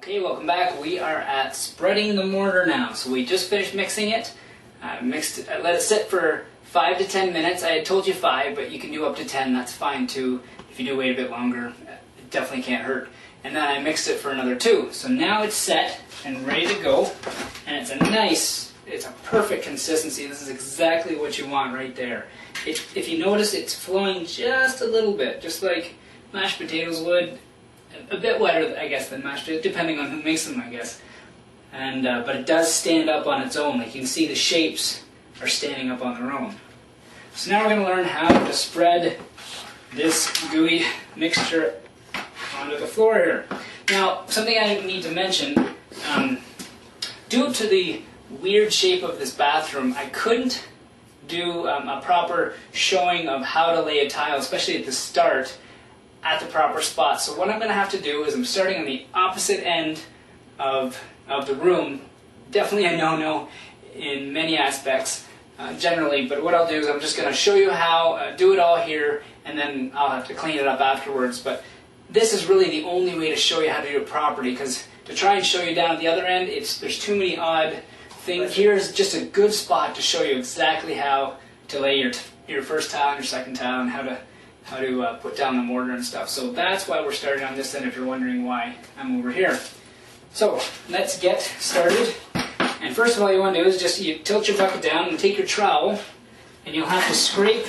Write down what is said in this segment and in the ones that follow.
Okay, welcome back. We are at spreading the mortar now. So we just finished mixing it. Let it sit for 5 to 10 minutes. I had told you 5, but you can do up to 10. That's fine too. If you do wait a bit longer, it definitely can't hurt. And then I mixed it for another 2. So now it's set and ready to go. And it's a perfect consistency. This is exactly what you want right there. If you notice, it's flowing just a little bit, just like mashed potatoes would. A bit wetter, I guess, than mashed potatoes, depending on who makes them, I guess. And but it does stand up on its own. Like you can see, the shapes are standing up on their own. So now we're going to learn how to spread this gooey mixture onto the floor here. Now, something I need to mention, due to the weird shape of this bathroom, I couldn't do a proper showing of how to lay a tile, especially at the start, at the proper spot. So what I'm going to have to do is I'm starting on the opposite end of the room. Definitely a no-no in many aspects, generally, but what I'll do is I'm just going to show you how, do it all here, and then I'll have to clean it up afterwards. But this is really the only way to show you how to do it properly, because to try and show you down at the other end, there's too many odd things. Here's just a good spot to show you exactly how to lay your first tile and your second tile, and how to put down the mortar and stuff. So that's why we're starting on this end, if you're wondering why I'm over here. So let's get started. And first of all, you want to do is just you tilt your bucket down and take your trowel, and you'll have to scrape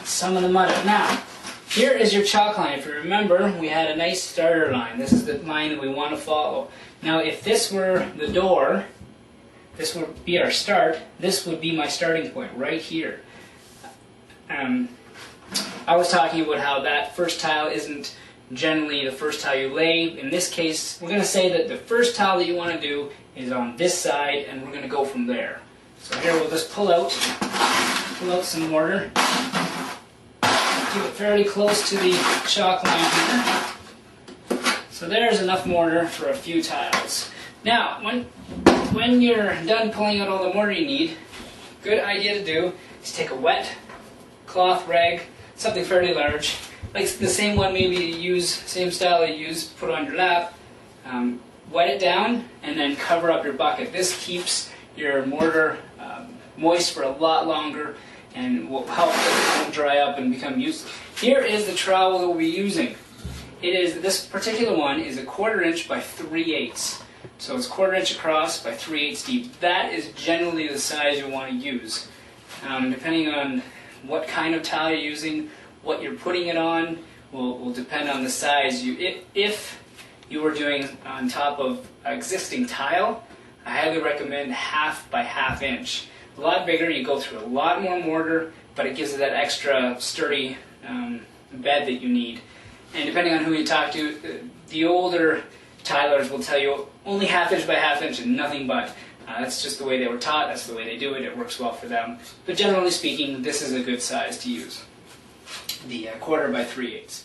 some of the mud up. Now, here is your chalk line. If you remember, we had a nice starter line. This is the line that we want to follow. Now, if this were the door, this would be our start. This would be my starting point right here. I was talking about how that first tile isn't generally the first tile you lay. In this case, we're going to say that the first tile that you want to do is on this side, and we're going to go from there. So here we'll just pull out some mortar. Keep it fairly close to the chalk line here. So there's enough mortar for a few tiles. Now, when you're done pulling out all the mortar you need, good idea to do is take a wet cloth rag, something fairly large, like the same one maybe you use, same style you use, put on your lap, wet it down, and then cover up your bucket. This keeps your mortar moist for a lot longer and will help it dry up and become useless. Here is the trowel that we'll be using. This particular one is 1/4 inch by 3/8. So it's 1/4 inch across by 3/8 deep. That is generally the size you want to use. Depending on what kind of tile you're using, what you're putting it on, will depend on the size. If you were doing on top of existing tile, I highly recommend 1/2 by 1/2 inch. A lot bigger, you go through a lot more mortar, but it gives it that extra sturdy bed that you need. And depending on who you talk to, the older tilers will tell you only 1/2 inch by 1/2 inch and nothing but. That's just the way they were taught, that's the way they do it, it works well for them. But generally speaking, this is a good size to use, the 1/4 by 3/8.